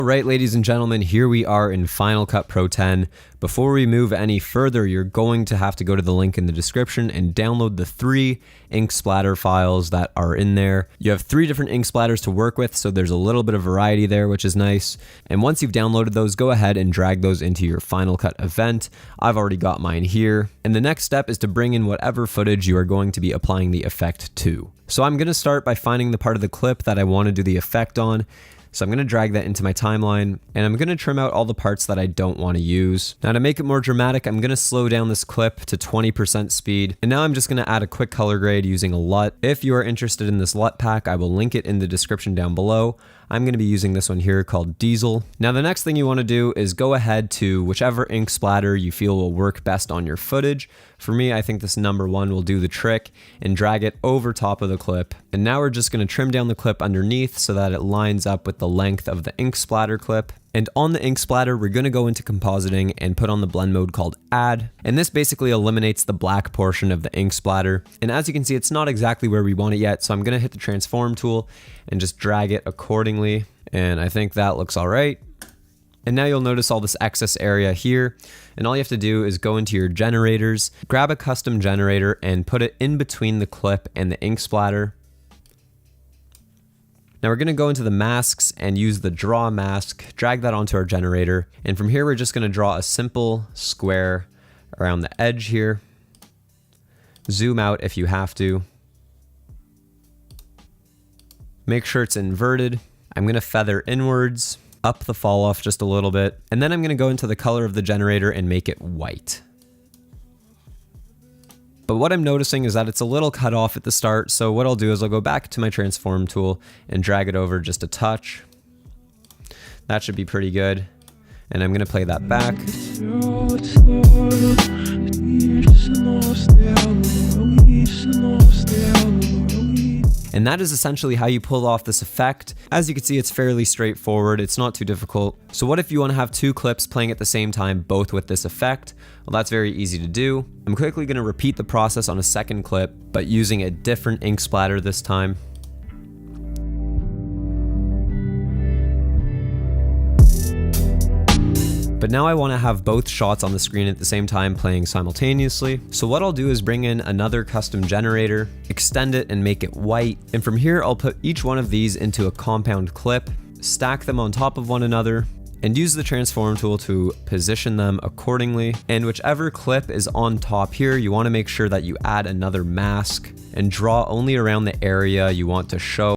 Alright, ladies and gentlemen, here we are in Final Cut Pro X. Before we move any further, you're going to have to go to the link in the description and download the 3 ink splatter files that are in there. You have 3 different ink splatters to work with, so there's a little bit of variety there, which is nice. And once you've downloaded those, go ahead and drag those into your Final Cut event. I've already got mine here. And the next step is to bring in whatever footage you are going to be applying the effect to. So I'm going to start by finding the part of the clip that I want to do the effect on. So I'm going to drag that into my timeline, and I'm going to trim out all the parts that I don't want to use. Now to make it more dramatic, I'm going to slow down this clip to 20% speed, and now I'm just going to add a quick color grade using a LUT. If you are interested in this LUT pack, I will link it in the description down below. I'm going to be using this one here called Diesel. Now the next thing you want to do is go ahead to whichever ink splatter you feel will work best on your footage. For me, I think this number 1 will do the trick, and drag it over top of the clip. And now we're just going to trim down the clip underneath so that it lines up with the length of the ink splatter clip. And on the ink splatter, we're going to go into compositing and put on the blend mode called add. And this basically eliminates the black portion of the ink splatter. And as you can see, it's not exactly where we want it yet. So I'm going to hit the transform tool and just drag it accordingly. And I think that looks all right. And now you'll notice all this excess area here. And all you have to do is go into your generators, grab a custom generator and put it in between the clip and the ink splatter. Now we're going to go into the masks and use the draw mask, drag that onto our generator. And from here, we're just going to draw a simple square around the edge here. Zoom out if you have to. Make sure it's inverted. I'm going to feather inwards, up the fall off just a little bit. And then I'm going to go into the color of the generator and make it white. But what I'm noticing is that it's a little cut off at the start, so what I'll do is I'll go back to my transform tool and drag it over just a touch. That should be pretty good. And I'm going to play that back. And that is essentially how you pull off this effect. As you can see, it's fairly straightforward. It's not too difficult. So what if you want to have 2 clips playing at the same time, both with this effect? Well, that's very easy to do. I'm quickly going to repeat the process on a second clip, but using a different ink splatter this time. But now I want to have both shots on the screen at the same time playing simultaneously. So what I'll do is bring in another custom generator, extend it and make it white. And from here, I'll put each one of these into a compound clip, stack them on top of one another, and use the transform tool to position them accordingly. And whichever clip is on top here, you want to make sure that you add another mask and draw only around the area you want to show.